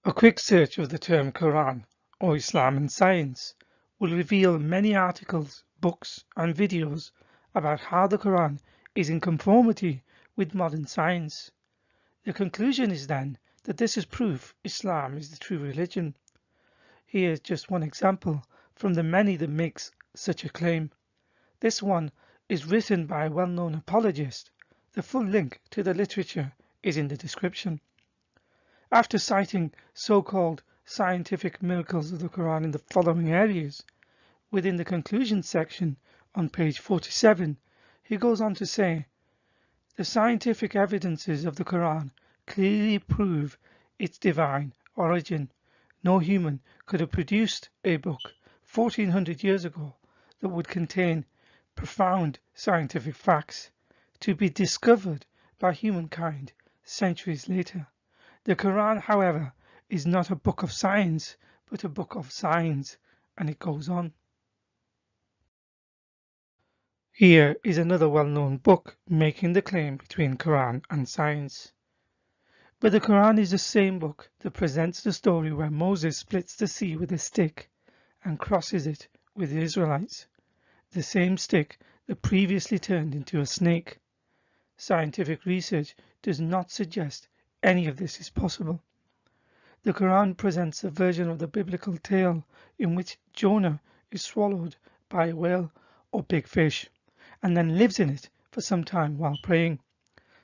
A quick search of the term Quran or Islam and science will reveal many articles, books and videos about how the Quran is in conformity with modern science. The conclusion is then that this is proof Islam is the true religion. Here is just one example from the many that makes such a claim. This one is written by a well-known apologist. The full link to the literature is in the description. After citing so-called scientific miracles of the Quran in the following areas, within the conclusion section on page 47, he goes on to say, the scientific evidences of the Quran clearly prove its divine origin. No human could have produced a book 1400 years ago that would contain profound scientific facts to be discovered by humankind centuries later. The Quran, however, is not a book of science, but a book of signs, and it goes on. Here is another well-known book making the claim between Quran and science. But the Quran is the same book that presents the story where Moses splits the sea with a stick and crosses it with the Israelites, the same stick that previously turned into a snake. Scientific research does not suggest any of this is possible. The Quran presents a version of the biblical tale in which Jonah is swallowed by a whale or big fish and then lives in it for some time while praying.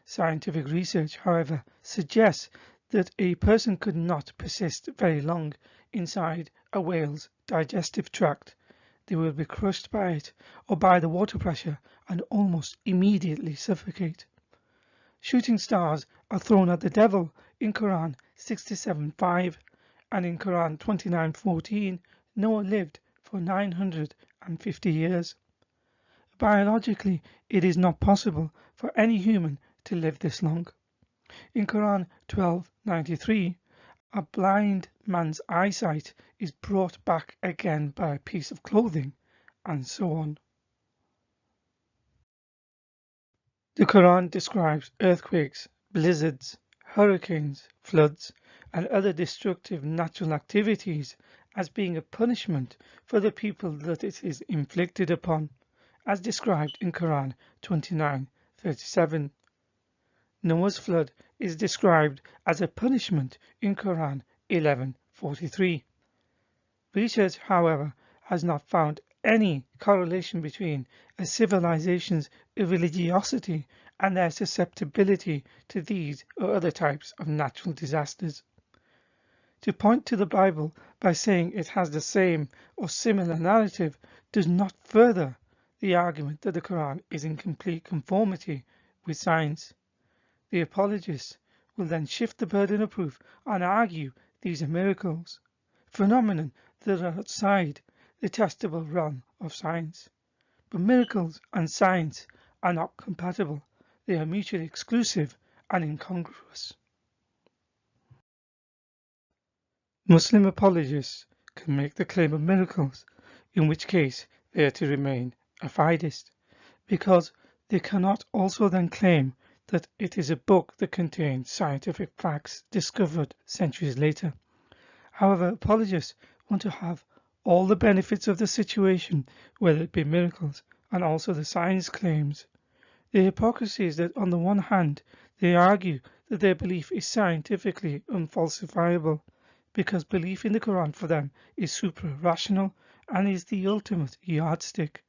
Scientific research, however, suggests that a person could not persist very long inside a whale's digestive tract. They will be crushed by it or by the water pressure and almost immediately suffocate. Shooting stars are thrown at the devil in Quran 67:5 and in Quran 29:14 Noah lived for 950 years. Biologically, it is not possible for any human to live this long. In Quran 12:93, a blind man's eyesight is brought back again by a piece of clothing, and so on. The Quran describes earthquakes, blizzards, hurricanes, floods, and other destructive natural activities as being a punishment for the people that it is inflicted upon, as described in Quran 29:37. Noah's flood is described as a punishment in Quran 11:43. Research, however, has not found any correlation between a civilization's religiosity and their susceptibility to these or other types of natural disasters. To point to the Bible by saying it has the same or similar narrative does not further the argument that the Quran is in complete conformity with science. The apologists will then shift the burden of proof and argue these are miracles, phenomena that are outside the testable realm of science. But miracles and science are not compatible. They are mutually exclusive and incongruous. Muslim apologists can make the claim of miracles, in which case they are to remain a fideist, because they cannot also then claim that it is a book that contains scientific facts discovered centuries later. However, apologists want to have all the benefits of the situation, whether it be miracles and also the science claims. The hypocrisy is that on the one hand, they argue that their belief is scientifically unfalsifiable, because belief in the Quran for them is supra-rational and is the ultimate yardstick.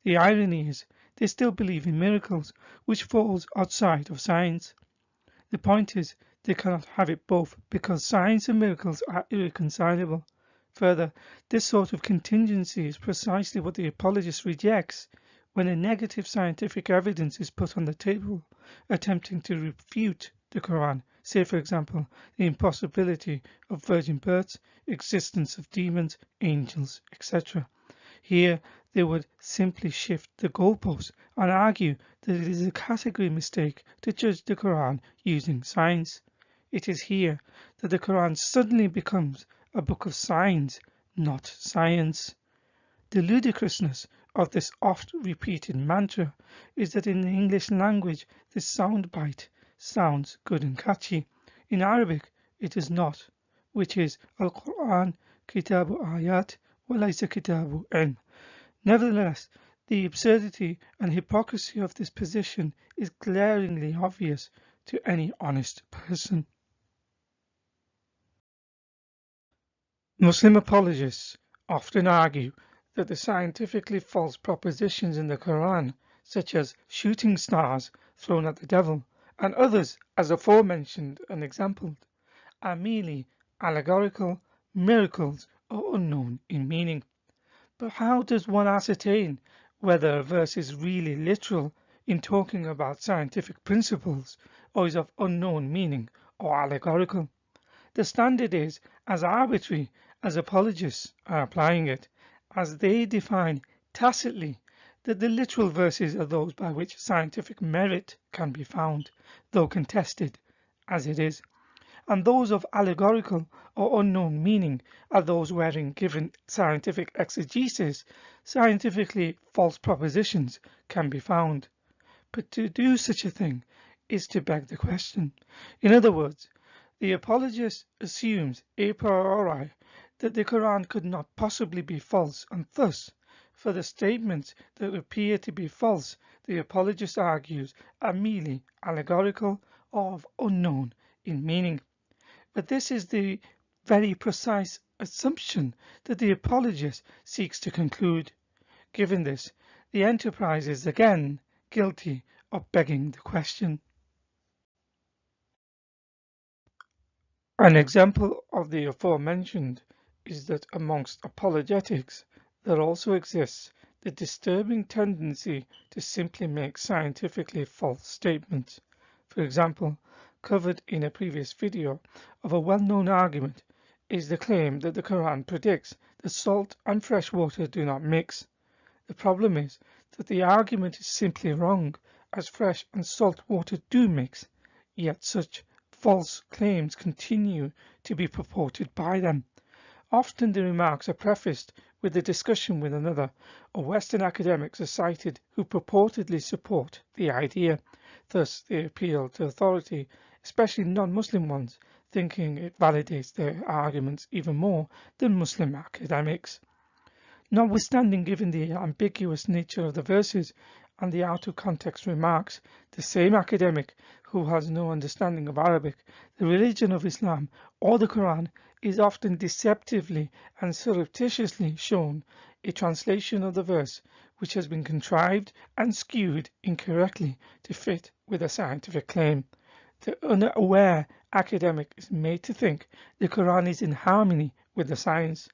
The irony is they still believe in miracles, which falls outside of science. The point is they cannot have it both because science and miracles are irreconcilable. Further, this sort of contingency is precisely what the apologist rejects when a negative scientific evidence is put on the table, attempting to refute the Quran, say for example the impossibility of virgin births, existence of demons, angels, etc. Here they would simply shift the goalposts and argue that it is a category mistake to judge the Quran using science. It is here that the Quran suddenly becomes a book of signs, not science. The ludicrousness of this oft-repeated mantra is that in the English language this soundbite sounds good and catchy. In Arabic it does not, which is Al-Quran Kitabu Ayat wa laysa Kitabu Ilm. Nevertheless, the absurdity and hypocrisy of this position is glaringly obvious to any honest person. Muslim apologists often argue that the scientifically false propositions in the Quran, such as shooting stars thrown at the devil, and others as aforementioned and exampled, are merely allegorical miracles or unknown in meaning. But how does one ascertain whether a verse is really literal in talking about scientific principles or is of unknown meaning or allegorical? The standard is as arbitrary as apologists are applying it, as they define tacitly that the literal verses are those by which scientific merit can be found, though contested as it is, and those of allegorical or unknown meaning are those wherein, given scientific exegesis, scientifically false propositions can be found. But to do such a thing is to beg the question. In other words, the apologist assumes a priori that the Quran could not possibly be false, and thus, for the statements that appear to be false, the apologist argues are merely allegorical or of unknown in meaning. But this is the very precise assumption that the apologist seeks to conclude. Given this, the enterprise is again guilty of begging the question. An example of the aforementioned is that amongst apologetics there also exists the disturbing tendency to simply make scientifically false statements. For example, covered in a previous video of a well-known argument is the claim that the Quran predicts that salt and fresh water do not mix. The problem is that the argument is simply wrong, as fresh and salt water do mix, yet such false claims continue to be purported by them. Often the remarks are prefaced with a discussion with another, or Western academics are cited who purportedly support the idea. Thus they appeal to authority, especially non-Muslim ones, thinking it validates their arguments even more than Muslim academics. Notwithstanding, given the ambiguous nature of the verses and the out-of-context remarks, the same academic who has no understanding of Arabic, the religion of Islam, or the Quran is often deceptively and surreptitiously shown a translation of the verse which has been contrived and skewed incorrectly to fit with a scientific claim. The unaware academic is made to think the Quran is in harmony with the science.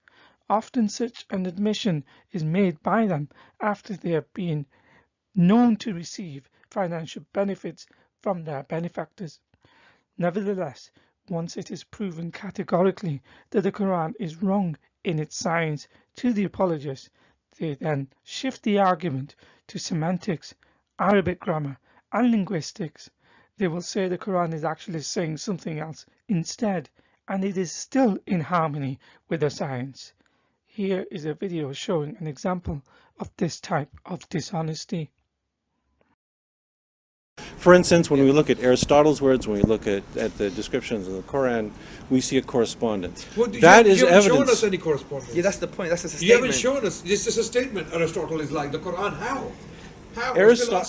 Often such an admission is made by them after they have been known to receive financial benefits from their benefactors. Nevertheless, once it is proven categorically that the Quran is wrong in its science to the apologist, they then shift the argument to semantics, Arabic grammar, and linguistics. They will say the Quran is actually saying something else instead, and it is still in harmony with the science. Here is a video showing an example of this type of dishonesty. For instance, when we look at Aristotle's words, when we look at the descriptions of the Quran, we see a correspondence. Well, that is you haven't evidence. shown us any correspondence. Yeah, that's the point. That's just a You statement. haven't shown us. This is a statement. Aristotle is like the Quran. How? How? Aristotle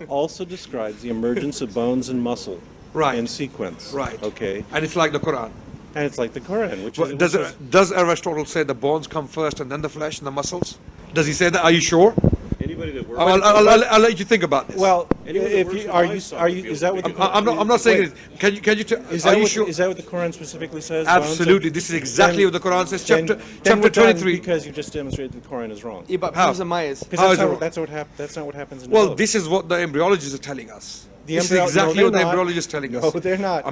also describes the emergence of bones and muscle Right. in sequence. Right. Okay. And it's like the Quran. And it's like the Quran, which But is does Aristotle say the bones come first and then the flesh and the muscles? Does he say that? Are you sure? anybody that works. I'll let you think about this. Well, Anybody that if works you with are livestock you would is that what the I'm not saying it. Can you are you sure? Is that what the Quran specifically says? Absolutely. This is exactly what the Quran says. Chapter we're done 23. Because you just demonstrated the Quran is wrong. Yeah, but How? Professor Myers. Because How is it that's wrong? that's not what happens in Well, development. this is what the embryologists are telling us. The This is embryo- exactly no, what the they're not. embryologists are telling No, us. they're not.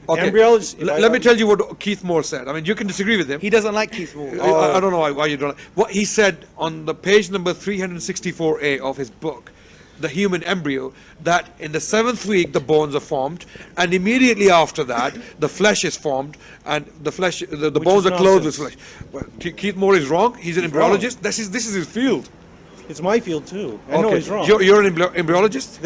Okay. Embryologists- Let me tell you what Keith Moore said. I mean, you can disagree with him. He doesn't like Keith Moore. I don't know why you don't. What he said on the page number 364A of his book, The Human Embryo, that in the 7th week the bones are formed, and immediately after that the flesh is formed, and the flesh, the bones is are clothed with nonsense. flesh. Well, Keith Moore is wrong. He's an embryologist. This is his field. It's my field too. I know he's wrong. You're an embryologist?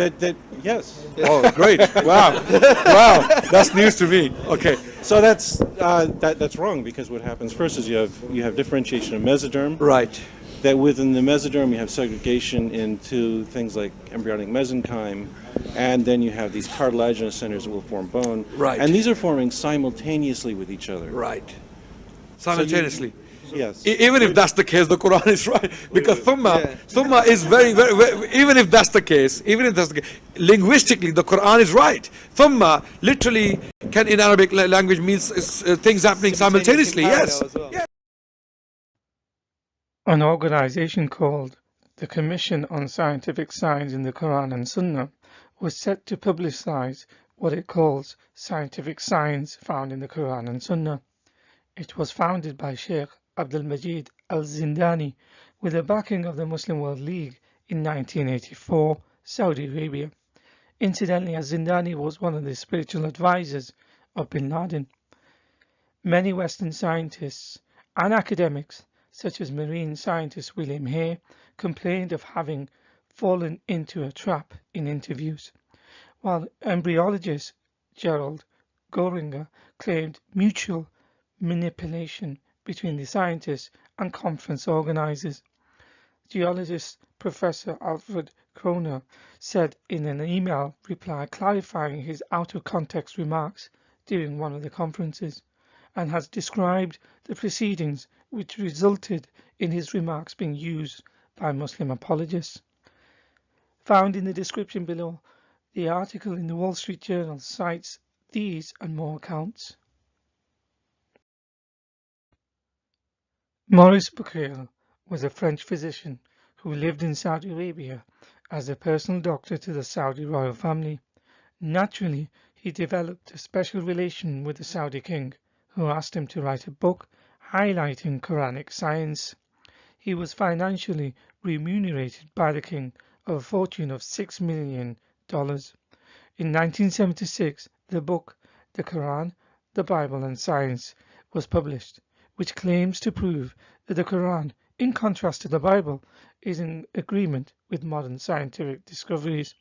Yes. Oh, great. Wow. Wow. That's news to me. Okay. So that's wrong, because what happens first is you have differentiation of mesoderm. Right. That within the mesoderm you have segregation into things like embryonic mesenchyme, and then you have these cartilaginous centers that will form bone. Right. And these are forming simultaneously with each other. Right. Simultaneously. Yes. Even if that's the case, the Quran is right, because thumma is very, even if that's the case, linguistically the Quran is right. Thumma literally can in Arabic language means things happening simultaneously. Yes. Yeah. An organization called the Commission on Scientific Signs in the Quran and Sunnah was set to publicize what it calls scientific signs found in the Quran and Sunnah. It was founded by Sheikh Abdul Majid Al-Zindani with the backing of the Muslim World League in 1984, Saudi Arabia. Incidentally, Al-Zindani was one of the spiritual advisors of Bin Laden. Many Western scientists and academics, such as marine scientist William Hay, complained of having fallen into a trap in interviews, while embryologist Gerald Goringer claimed mutual manipulation between the scientists and conference organizers. Geologist Professor Alfred Kroner said in an email reply clarifying his out-of-context remarks during one of the conferences, and has described the proceedings which resulted in his remarks being used by Muslim apologists. Found in the description below, the article in the Wall Street Journal cites these and more accounts. Maurice Bucaille was a French physician who lived in Saudi Arabia as a personal doctor to the Saudi royal family. Naturally, he developed a special relation with the Saudi king, who asked him to write a book highlighting Quranic science. He was financially remunerated by the king of a fortune of $6 million. In 1976, the book The Quran, the Bible and Science was published, which claims to prove that the Quran, in contrast to the Bible, is in agreement with modern scientific discoveries.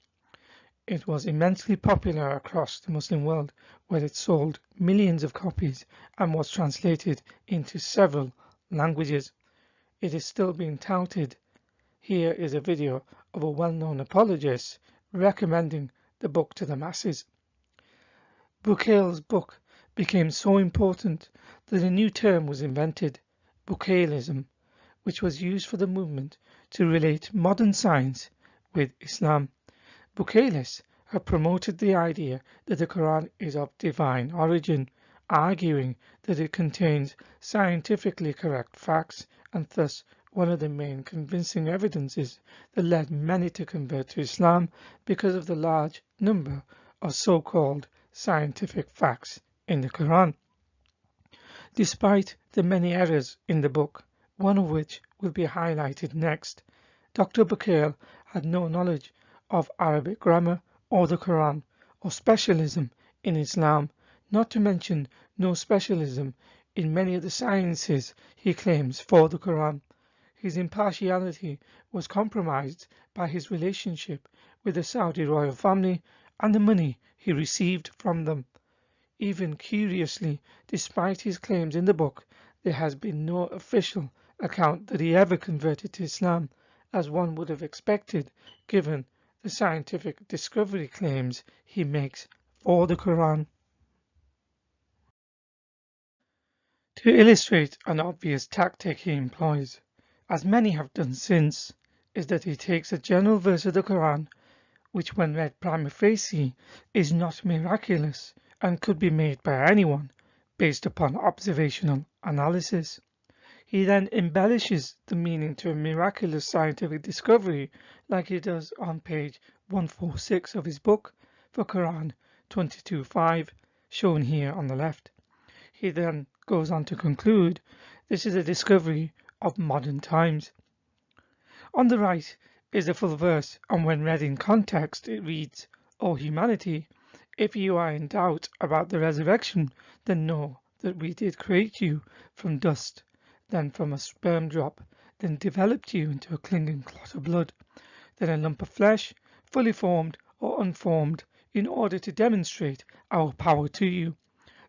It was immensely popular across the Muslim world, where it sold millions of copies and was translated into several languages. It is still being touted. Here is a video of a well-known apologist recommending the book to the masses. Bucaille's book became so important that a new term was invented, Bucaillism, which was used for the movement to relate modern science with Islam. Bucaillis have promoted the idea that the Quran is of divine origin, arguing that it contains scientifically correct facts and thus one of the main convincing evidences that led many to convert to Islam because of the large number of so-called scientific facts in the Quran. Despite the many errors in the book, one of which will be highlighted next, Dr. Bucaille had no knowledge of Arabic grammar or the Quran, or specialism in Islam, not to mention no specialism in many of the sciences he claims for the Quran. His impartiality was compromised by his relationship with the Saudi royal family and the money he received from them. Even curiously, despite his claims in the book, there has been no official account that he ever converted to Islam, as one would have expected given the scientific discovery claims he makes for the Quran. To illustrate an obvious tactic he employs, as many have done since, is that he takes a general verse of the Quran, which when read prima facie is not miraculous and could be made by anyone based upon observational analysis. He then embellishes the meaning to a miraculous scientific discovery like he does on page 146 of his book for Quran 22:5, shown here on the left. He then goes on to conclude this is a discovery of modern times. On the right is a full verse, and when read in context it reads, "O humanity, if you are in doubt about the resurrection, then know that we did create you from dust, then from a sperm drop, then developed you into a clinging clot of blood, then a lump of flesh, fully formed or unformed, in order to demonstrate our power to you.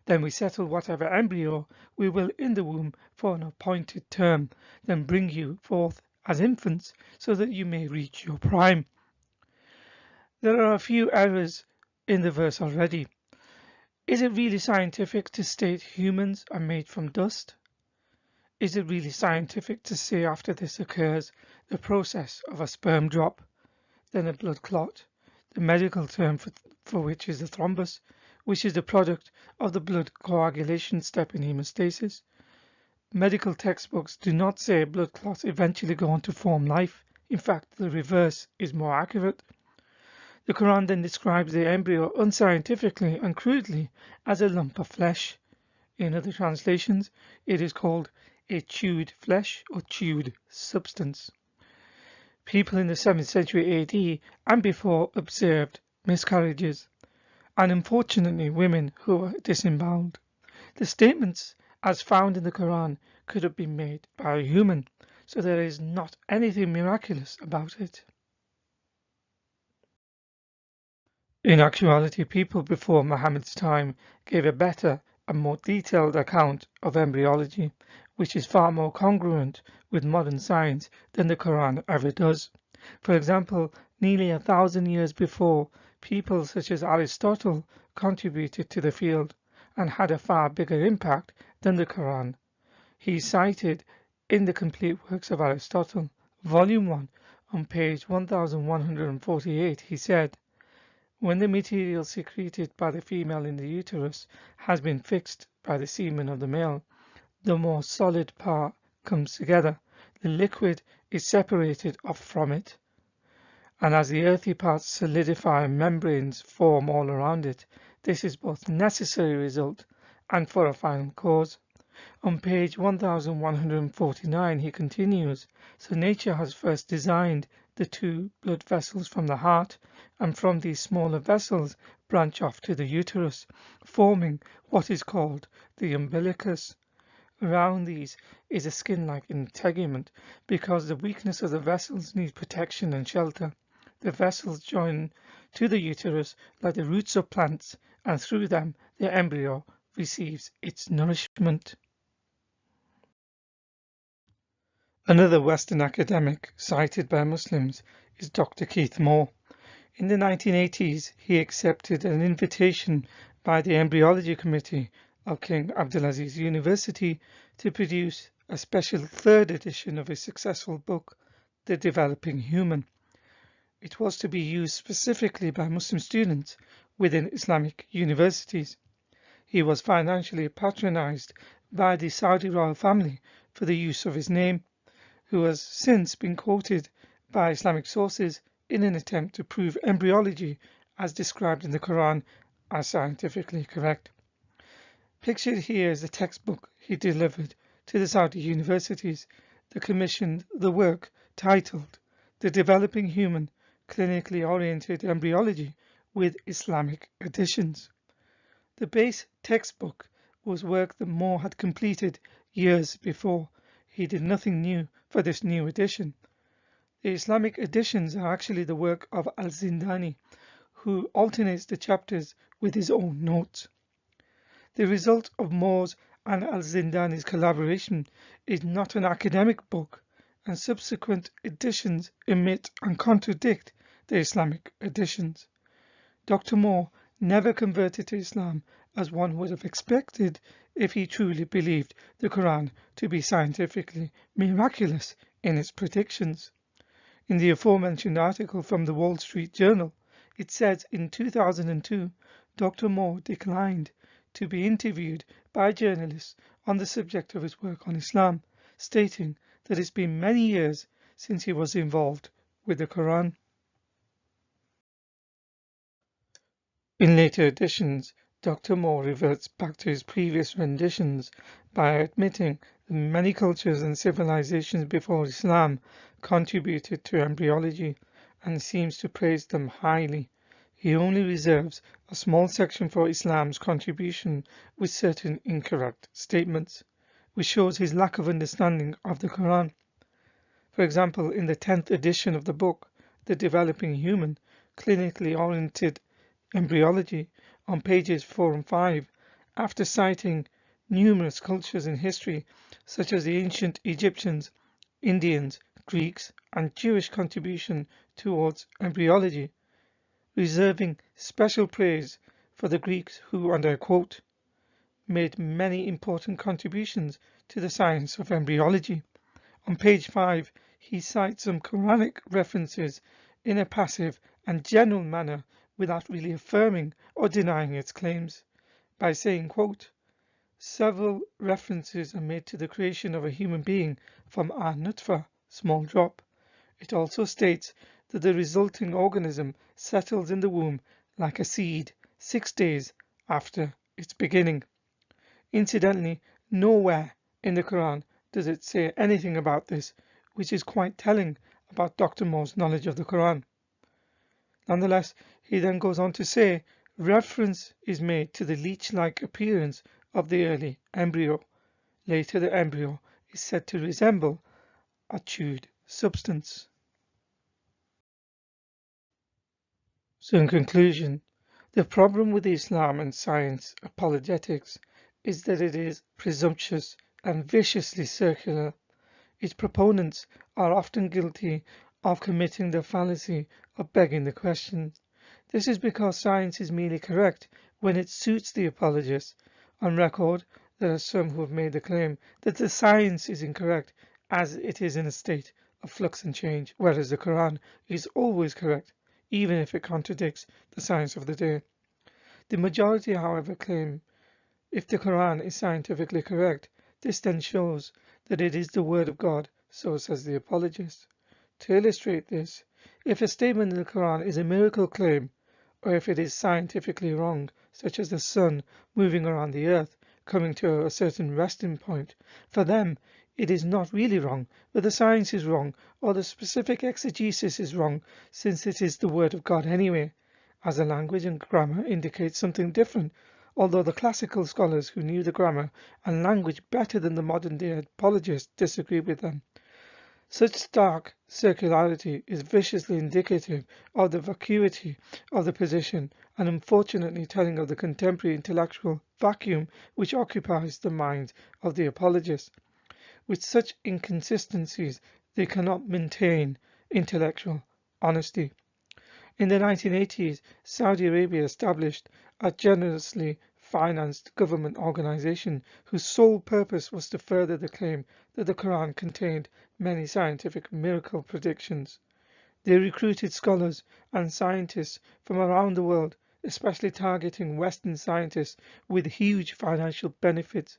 Then we settle whatever embryo we will in the womb for an appointed term, then bring you forth as infants so that you may reach your prime. There are a few errors in the verse already. Is it really scientific to state humans are made from dust? Is it really scientific to say after this occurs the process of a sperm drop, then a blood clot, the medical term for which is a thrombus, which is the product of the blood coagulation step in hemostasis? Medical textbooks do not say blood clots eventually go on to form life. In fact, the reverse is more accurate. The Quran then describes the embryo unscientifically and crudely as a lump of flesh. In other translations, it is called a chewed flesh or chewed substance. People in the 7th century AD and before observed miscarriages, and unfortunately women who were disemboweled. The statements as found in the Quran could have been made by a human, so there is not anything miraculous about it. In actuality, people before Muhammad's time gave a better and more detailed account of embryology, which is far more congruent with modern science than the Quran ever does. For example, nearly 1,000 years before, people such as Aristotle contributed to the field and had a far bigger impact than the Quran. He is cited in the Complete Works of Aristotle, Volume 1, on page 1148. He said, "When the material secreted by the female in the uterus has been fixed by the semen of the male, the more solid part comes together, the liquid is separated off from it, and as the earthy parts solidify and membranes form all around it, this is both necessary result and for a final cause." On page 1149 he continues, "So nature has first designed the two blood vessels from the heart, and from these smaller vessels branch off to the uterus, forming what is called the umbilicus. Around these is a skin-like integument, because the weakness of the vessels needs protection and shelter. The vessels join to the uterus like the roots of plants, and through them the embryo receives its nourishment." Another Western academic cited by Muslims is Dr. Keith Moore. In the 1980s, he accepted an invitation by the Embryology Committee of King Abdulaziz University to produce a special third edition of his successful book, The Developing Human. It was to be used specifically by Muslim students within Islamic universities. He was financially patronized by the Saudi royal family for the use of his name, who has since been quoted by Islamic sources in an attempt to prove embryology as described in the Quran as scientifically correct. Pictured here is the textbook he delivered to the Saudi universities that commissioned the work titled The Developing Human, Clinically Oriented Embryology with Islamic Additions. The base textbook was work that Moore had completed years before. He did nothing new for this new edition. The Islamic additions are actually the work of Al-Zindani, who alternates the chapters with his own notes. The result of Moore's and Al-Zindani's collaboration is not an academic book, and subsequent editions omit and contradict the Islamic editions. Dr. Moore never converted to Islam as one would have expected if he truly believed the Quran to be scientifically miraculous in its predictions. In the aforementioned article from the Wall Street Journal, it says in 2002, Dr. Moore declined to be interviewed by journalists on the subject of his work on Islam, stating that it's been many years since he was involved with the Quran. In later editions, Dr. Moore reverts back to his previous renditions by admitting that many cultures and civilizations before Islam contributed to embryology and seems to praise them highly. He only reserves a small section for Islam's contribution with certain incorrect statements, which shows his lack of understanding of the Quran. For example, in the 10th edition of the book, The Developing Human, Clinically Oriented Embryology, on pages 4 and 5, after citing numerous cultures in history, such as the ancient Egyptians, Indians, Greeks, and Jewish contribution towards embryology, reserving special praise for the Greeks who, and I quote, made many important contributions to the science of embryology. On page 5, he cites some Quranic references in a passive and general manner without really affirming or denying its claims, by saying, quote, several references are made to the creation of a human being from a nutfa, small drop. It also states that the resulting organism settles in the womb like a seed 6 days after its beginning. Incidentally, nowhere in the Quran does it say anything about this, which is quite telling about Dr. Moore's knowledge of the Quran. Nonetheless, he then goes on to say, reference is made to the leech-like appearance of the early embryo. Later, the embryo is said to resemble a chewed substance. So in conclusion, the problem with Islam and science apologetics is that it is presumptuous and viciously circular. Its proponents are often guilty of committing the fallacy of begging the question. This is because science is merely correct when it suits the apologist. On record, there are some who have made the claim that the science is incorrect as it is in a state of flux and change, whereas the Quran is always correct, even if it contradicts the science of the day. The majority, however, claim if the Quran is scientifically correct, this then shows that it is the word of God, so says the apologist. To illustrate this, if a statement in the Quran is a miracle claim, or if it is scientifically wrong, such as the sun moving around the earth, coming to a certain resting point, for them it is not really wrong, but the science is wrong, or the specific exegesis is wrong, since it is the word of God anyway, as the language and grammar indicate something different, although the classical scholars who knew the grammar and language better than the modern-day apologists disagree with them. Such stark circularity is viciously indicative of the vacuity of the position and unfortunately telling of the contemporary intellectual vacuum which occupies the minds of the apologists. With such inconsistencies, they cannot maintain intellectual honesty. In the 1980s, Saudi Arabia established a generously financed government organization whose sole purpose was to further the claim that the Quran contained many scientific miracle predictions. They recruited scholars and scientists from around the world, especially targeting Western scientists with huge financial benefits,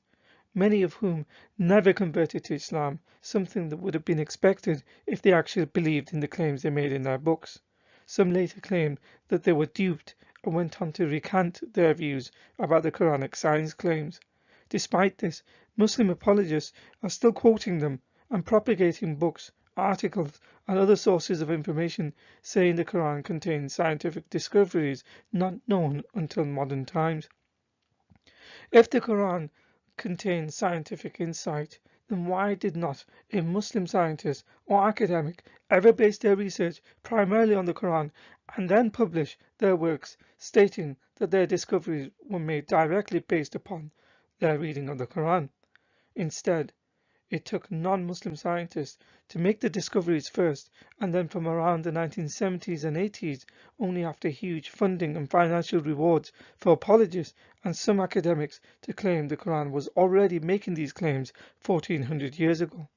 many of whom never converted to Islam, something that would have been expected if they actually believed in the claims they made in their books. Some later claimed that they were duped and went on to recant their views about the Quranic science claims. Despite this, Muslim apologists are still quoting them and propagating books, articles, and other sources of information saying the Quran contains scientific discoveries not known until modern times. If the Quran contains scientific insight, then why did not a Muslim scientist or academic ever base their research primarily on the Quran and then publish their works stating that their discoveries were made directly based upon their reading of the Quran? Instead, it took non-Muslim scientists to make the discoveries first, and then from around the 1970s and 80s, only after huge funding and financial rewards for apologists and some academics, to claim the Quran was already making these claims 1400 years ago.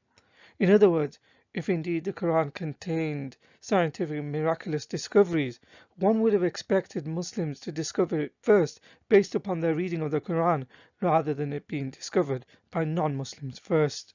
In other words, if indeed the Quran contained scientific miraculous discoveries, one would have expected Muslims to discover it first based upon their reading of the Quran, rather than it being discovered by non-Muslims first.